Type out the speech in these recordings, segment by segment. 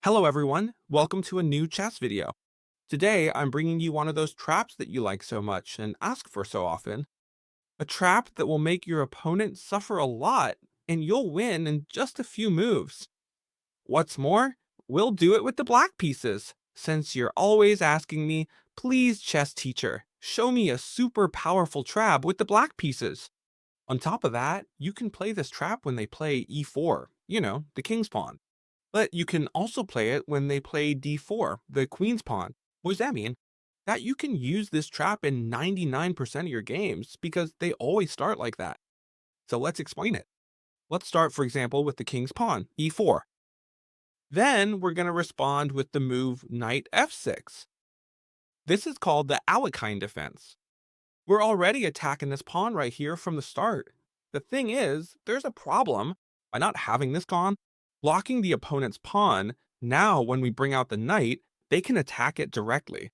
Hello everyone, welcome to a new chess video. Today I'm bringing you one of those traps that you like so much and ask for so often. A trap that will make your opponent suffer a lot and you'll win in just a few moves. What's more, we'll do it with the black pieces. Since you're always asking me, please chess teacher, show me a super powerful trap with the black pieces. On top of that, you can play this trap when they play e4, the king's pawn. But you can also play it when they play d4, the queen's pawn. What does that mean? That you can use this trap in 99% of your games because they always start like that. So let's explain it. Let's start, for example, with the king's pawn, e4. Then we're going to respond with the move knight f6. This is called the Alekhine defense. We're already attacking this pawn right here from the start. The thing is, there's a problem. By not having this pawn, blocking the opponent's pawn, now when we bring out the knight, they can attack it directly.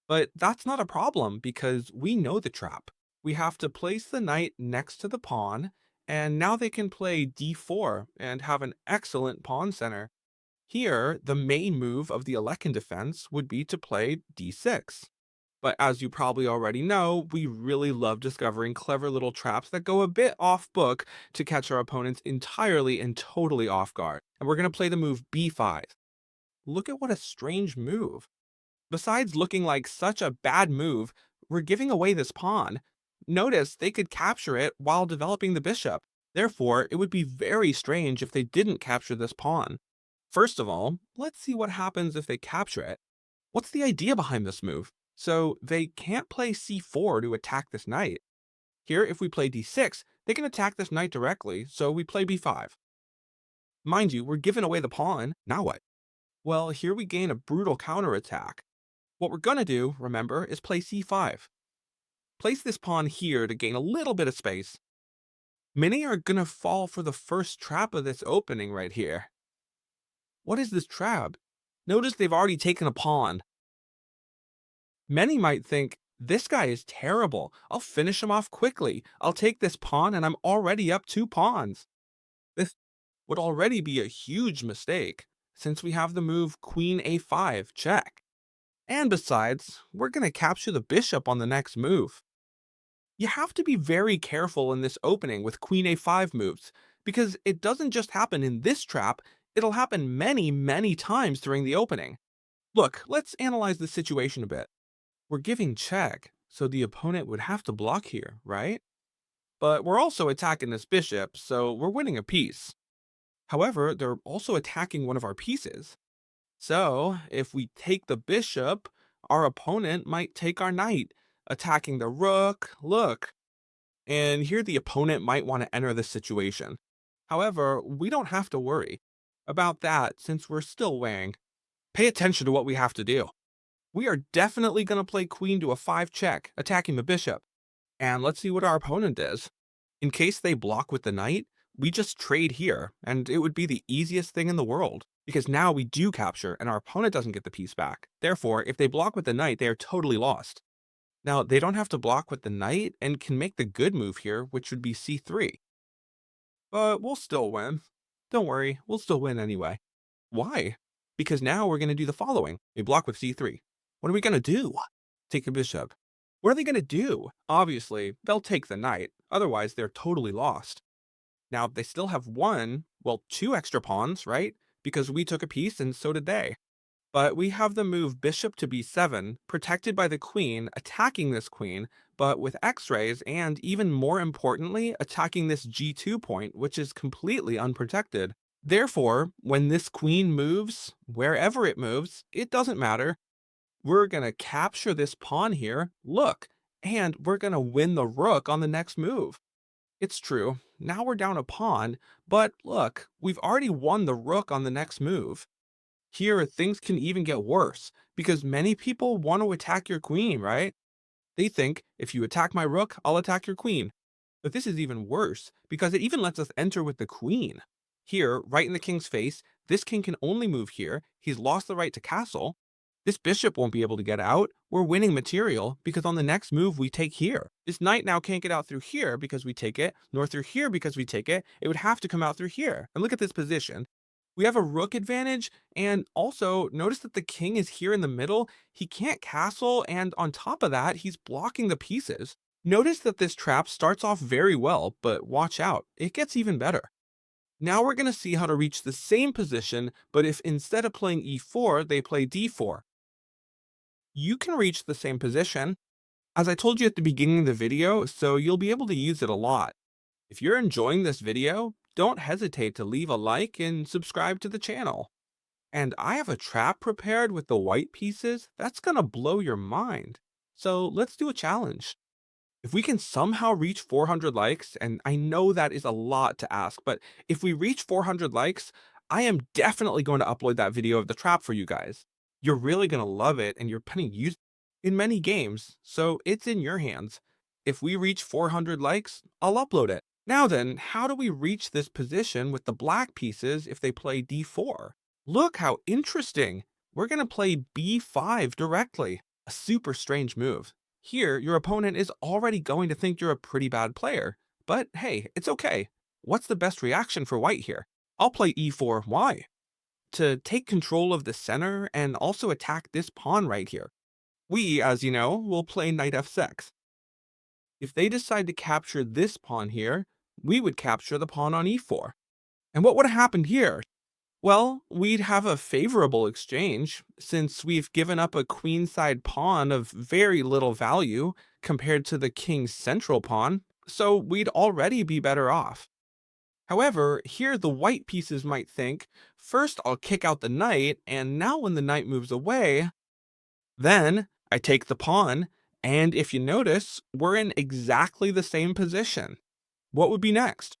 But that's not a problem because we know the trap. We have to place the knight next to the pawn, and now they can play d4 and have an excellent pawn center. Here, the main move of the Alekhine defense would be to play d6. But as you probably already know, we really love discovering clever little traps that go a bit off book to catch our opponents entirely and totally off guard. And we're going to play the move b5. Look at what a strange move. Besides looking like such a bad move, we're giving away this pawn. Notice they could capture it while developing the bishop. Therefore, it would be very strange if they didn't capture this pawn. First of all, let's see what happens if they capture it. What's the idea behind this move? So they can't play c4 to attack this knight. Here, if we play d6, they can attack this knight directly, so we play b5. Mind you, we're giving away the pawn. Now what? Well, here we gain a brutal counterattack. What we're gonna do, remember, is play c5. Place this pawn here to gain a little bit of space. Many are gonna fall for the first trap of this opening right here. What is this trap? Notice they've already taken a pawn. Many might think, this guy is terrible. I'll finish him off quickly. I'll take this pawn and I'm already up 2 pawns. This would already be a huge mistake, since we have the move queen a5 check. And besides, we're going to capture the bishop on the next move. You have to be very careful in this opening with queen a5 moves, because it doesn't just happen in this trap, it'll happen many times during the opening. Look, let's analyze the situation a bit. We're giving check, so the opponent would have to block here, right? But we're also attacking this bishop, so we're winning a piece. However, they're also attacking one of our pieces. So, if we take the bishop, our opponent might take our knight, attacking the rook, look. And here the opponent might want to enter this situation. However, we don't have to worry about that since we're still weighing. Pay attention to what we have to do. We are definitely going to play queen to a 5 check, attacking the bishop. And let's see what our opponent does. In case they block with the knight, we just trade here, and it would be the easiest thing in the world, because now we do capture and our opponent doesn't get the piece back. Therefore, if they block with the knight, they are totally lost. Now, they don't have to block with the knight and can make the good move here, which would be c3. But we'll still win. Don't worry, we'll still win anyway. Why? Because now we're going to do the following. We block with c3. What are we going to do? Take a bishop. What are they going to do? Obviously, they'll take the knight. Otherwise, they're totally lost. Now, they still have 2 extra pawns, right? Because we took a piece and so did they. But we have the move bishop to b7, protected by the queen, attacking this queen, but with x-rays and, even more importantly, attacking this g2 point, which is completely unprotected. Therefore, when this queen moves, wherever it moves, it doesn't matter. We're going to capture this pawn here, look, and we're going to win the rook on the next move. It's true, now we're down a pawn, but look, we've already won the rook on the next move. Here, things can even get worse, because many people want to attack your queen, right? They think, if you attack my rook, I'll attack your queen. But this is even worse, because it even lets us enter with the queen. Here, right in the king's face, this king can only move here, he's lost the right to castle. This bishop won't be able to get out. We're winning material because on the next move we take here. This knight now can't get out through here because we take it, nor through here because we take it. It would have to come out through here. And look at this position. We have a rook advantage, and also notice that the king is here in the middle. He can't castle, and on top of that, he's blocking the pieces. Notice that this trap starts off very well, but watch out, it gets even better. Now we're going to see how to reach the same position, but if instead of playing e4, they play d4. You can reach the same position, as I told you at the beginning of the video, so you'll be able to use it a lot. If you're enjoying this video, don't hesitate to leave a like and subscribe to the channel. And I have a trap prepared with the white pieces that's gonna blow your mind. So let's do a challenge. If we can somehow reach 400 likes, and I know that is a lot to ask, but if we reach 400 likes, I am definitely going to upload that video of the trap for you guys. You're really gonna love it, and you're gonna use it in many games, so it's in your hands. If we reach 400 likes, I'll upload it. Now then, how do we reach this position with the black pieces if they play d4? Look how interesting! We're gonna play b5 directly, a super strange move. Here, your opponent is already going to think you're a pretty bad player, but hey, it's okay. What's the best reaction for white here? I'll play e4. Why? To take control of the center and also attack this pawn right here. We, as you know, will play knight f6. If they decide to capture this pawn here, we would capture the pawn on e4. And what would have happened here? Well, we'd have a favorable exchange, since we've given up a queenside pawn of very little value compared to the king's central pawn, so we'd already be better off. However, here the white pieces might think, first I'll kick out the knight, and now when the knight moves away, then I take the pawn, and if you notice, we're in exactly the same position. What would be next?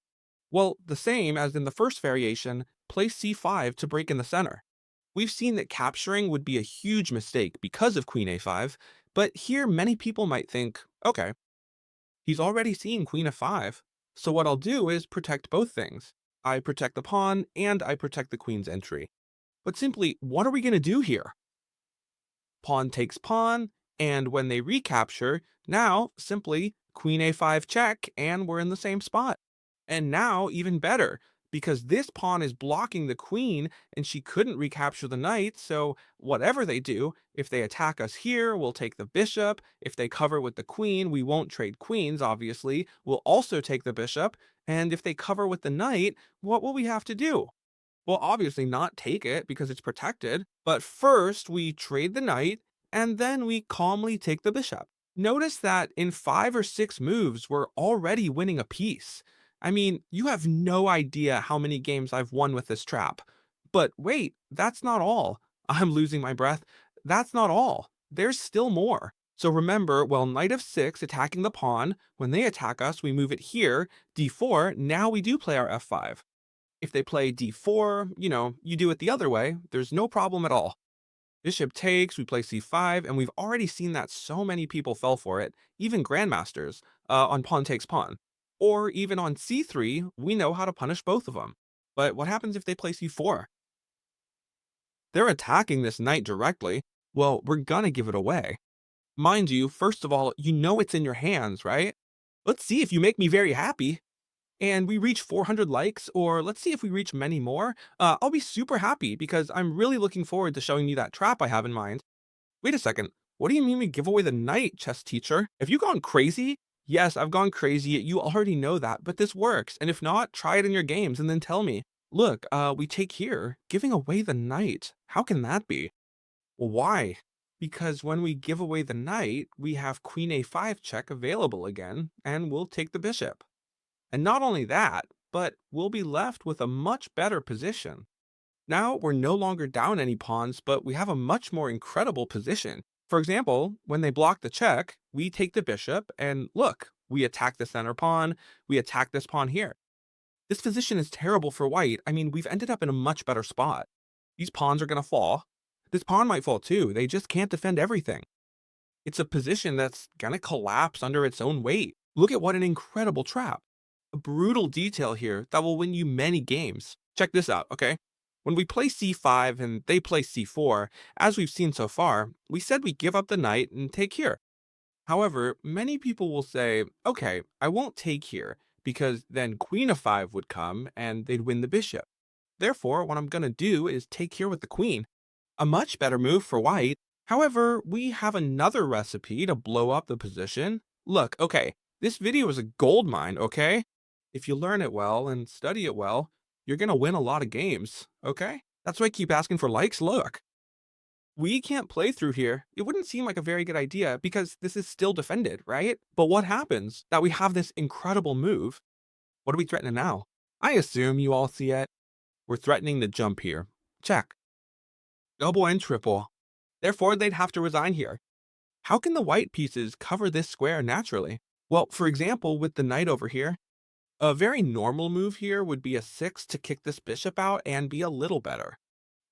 Well, the same as in the first variation, play c5 to break in the center. We've seen that capturing would be a huge mistake because of queen a5, but here many people might think, okay, he's already seen queen f5, so what I'll do is protect both things. I protect the pawn, and I protect the queen's entry. But simply, what are we going to do here? Pawn takes pawn, and when they recapture, now simply queen a5 check, and we're in the same spot. And now even better, because this pawn is blocking the queen and she couldn't recapture the knight, so whatever they do, if they attack us here, we'll take the bishop. If they cover with the queen, we won't trade queens, obviously. We'll also take the bishop. And if they cover with the knight, what will we have to do? Well, obviously not take it because it's protected, but first we trade the knight, and then we calmly take the bishop. Notice that in 5 or 6 moves, we're already winning a piece. I mean, you have no idea how many games I've won with this trap. But wait, that's not all. I'm losing my breath. That's not all. There's still more. So remember, while knight f6 attacking the pawn, when they attack us, we move it here, d4, now we do play our f5. If they play d4, you do it the other way, there's no problem at all. Bishop takes, we play c5, and we've already seen that so many people fell for it, even grandmasters, on pawn takes pawn. Or even on c3, we know how to punish both of them. But what happens if they play c4? They're attacking this knight directly. Well, we're gonna give it away. Mind you, first of all, you know it's in your hands, right? Let's see if you make me very happy. And we reach 400 likes, or let's see if we reach many more, I'll be super happy because I'm really looking forward to showing you that trap I have in mind. Wait a second, what do you mean we give away the knight, chess teacher? Have you gone crazy? Yes, I've gone crazy, you already know that, but this works, and if not, try it in your games and then tell me. Look, we take here, giving away the knight. How can that be? Well, why? Because when we give away the knight, we have queen a5 check available again, and we'll take the bishop. And not only that, but we'll be left with a much better position. Now we're no longer down any pawns, but we have a much more incredible position. For example, when they block the check, we take the bishop, and look, we attack the center pawn, we attack this pawn here. This position is terrible for white. I mean, we've ended up in a much better spot. These pawns are going to fall. This pawn might fall too. They just can't defend everything. It's a position that's going to collapse under its own weight. Look at what an incredible trap. A brutal detail here that will win you many games. Check this out, okay? When we play c5 and they play c4, as we've seen so far, we said we give up the knight and take here. However, many people will say, okay, I won't take here, because then queen of 5 would come and they'd win the bishop. Therefore, what I'm going to do is take here with the queen. A much better move for white. However, we have another recipe to blow up the position. Look, okay, this video is a gold mine, okay? If you learn it well and study it well, you're gonna win a lot of games, okay? That's why I keep asking for likes. Look, we can't play through here. It wouldn't seem like a very good idea because this is still defended, right? But what happens that we have this incredible move? What are we threatening now? I assume you all see it. We're threatening to jump here. Check. Double and triple. Therefore, they'd have to resign here. How can the white pieces cover this square naturally? Well, for example, with the knight over here, a very normal move here would be a 6 to kick this bishop out and be a little better.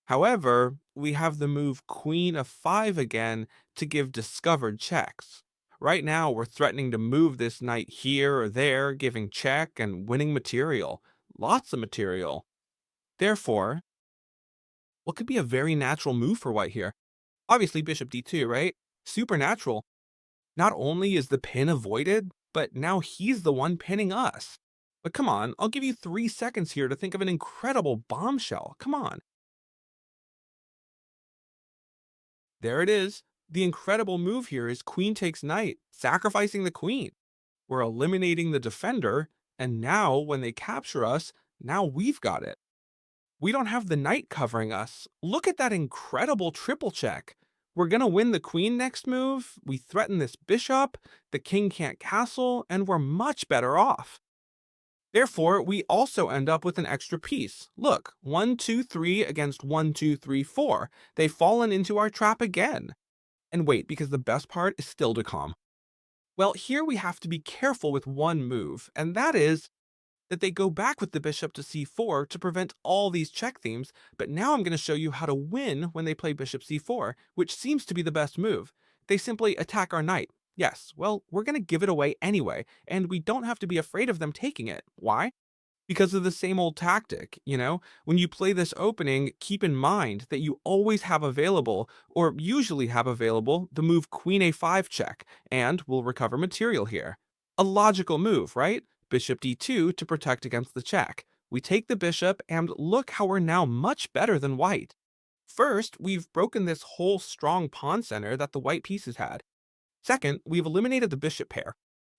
However, we have the move queen of 5 again to give discovered checks. Right now, we're threatening to move this knight here or there, giving check and winning material. Lots of material. Therefore, what could be a very natural move for white here? Obviously, bishop d2, right? Supernatural. Not only is the pin avoided, but now he's the one pinning us. But come on, I'll give you 3 seconds here to think of an incredible bombshell. Come on. There it is. The incredible move here is queen takes knight, sacrificing the queen. We're eliminating the defender, and now when they capture us, now we've got it. We don't have the knight covering us. Look at that incredible triple check. We're gonna win the queen next move, we threaten this bishop, the king can't castle, and we're much better off. Therefore, we also end up with an extra piece. Look, 1, 2, 3 against 1, 2, 3, 4. They've fallen into our trap again. And wait, because the best part is still to come. Well, here we have to be careful with one move, and that is that they go back with the bishop to c4 to prevent all these check themes, but now I'm going to show you how to win when they play bishop c4, which seems to be the best move. They simply attack our knight. Yes, well, we're going to give it away anyway, and we don't have to be afraid of them taking it. Why? Because of the same old tactic, you know? When you play this opening, keep in mind that you always have available, or usually have available, the move queen a5 check, and we'll recover material here. A logical move, right? Bishop d2 to protect against the check. We take the bishop, and look how we're now much better than white. First, we've broken this whole strong pawn center that the white pieces had. Second, we've eliminated the bishop pair.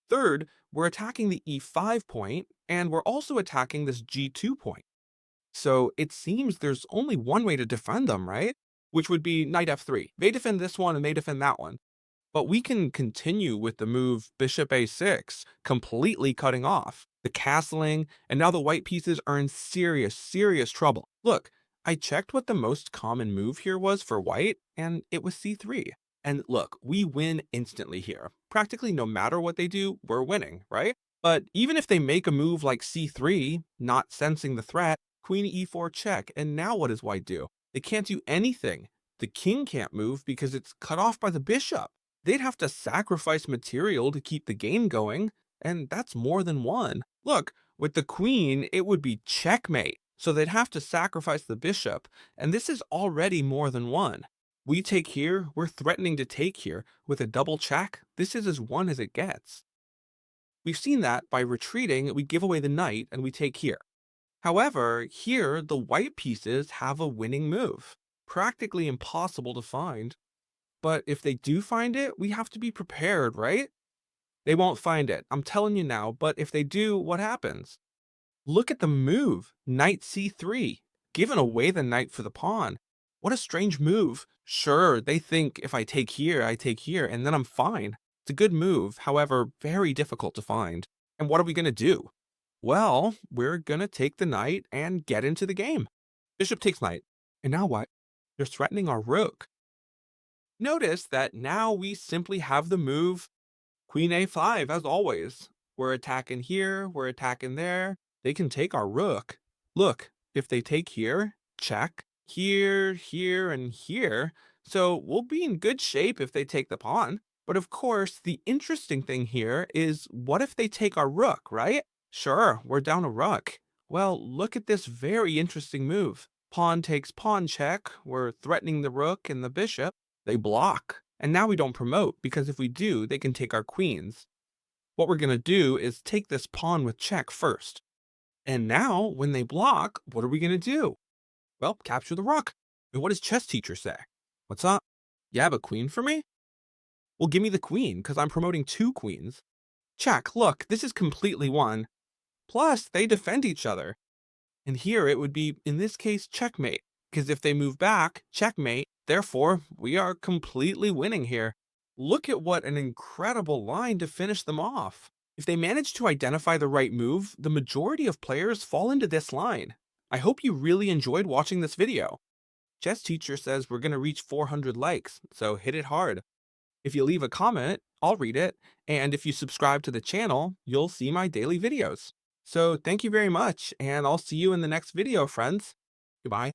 Third, we're attacking the e5 point, and we're also attacking this g2 point. So it seems there's only one way to defend them, right? Which would be knight f3. They defend this one and they defend that one. But we can continue with the move bishop a6, completely cutting off the castling, and now the white pieces are in serious trouble. Look, I checked what the most common move here was for white, and it was c3. And look, we win instantly here. Practically no matter what they do, we're winning, right? But even if they make a move like c3, not sensing the threat, queen e4 check, and now what does white do? They can't do anything. The king can't move because it's cut off by the bishop. They'd have to sacrifice material to keep the game going, and that's more than one. Look, with the queen, it would be checkmate, so they'd have to sacrifice the bishop, and this is already more than one. We take here, we're threatening to take here. With a double check, this is as one as it gets. We've seen that by retreating, we give away the knight and we take here. However, here the white pieces have a winning move. Practically impossible to find. But if they do find it, we have to be prepared, right? They won't find it, I'm telling you now, but if they do, what happens? Look at the move, knight c3, giving away the knight for the pawn. What a strange move. Sure, they think if I take here, I take here, and then I'm fine. It's a good move, however, very difficult to find. And what are we going to do? Well, we're going to take the knight and get into the game. Bishop takes knight. And now what? They're threatening our rook. Notice that now we simply have the move queen a5 as always. We're attacking here, we're attacking there. They can take our rook. Look, if they take here, check, here, here, and here. So we'll be in good shape if they take the pawn. But of course, the interesting thing here is what if they take our rook, right? Sure, we're down a rook. Well, look at this very interesting move. Pawn takes pawn check, we're threatening the rook and the bishop. They block. And now we don't promote, because if we do, they can take our queens. What we're going to do is take this pawn with check first. And now, when they block, what are we going to do? Well, capture the rook. And what does chess teacher say? What's up? You have a queen for me? Well, give me the queen, because I'm promoting two queens. Check, look, this is completely won. Plus, they defend each other. And here it would be, in this case, checkmate, because if they move back, checkmate, therefore, we are completely winning here. Look at what an incredible line to finish them off. If they manage to identify the right move, the majority of players fall into this line. I hope you really enjoyed watching this video. Chess Teacher says we're going to reach 400 likes, so hit it hard. If you leave a comment, I'll read it, and if you subscribe to the channel, you'll see my daily videos. So thank you very much, and I'll see you in the next video, friends. Goodbye.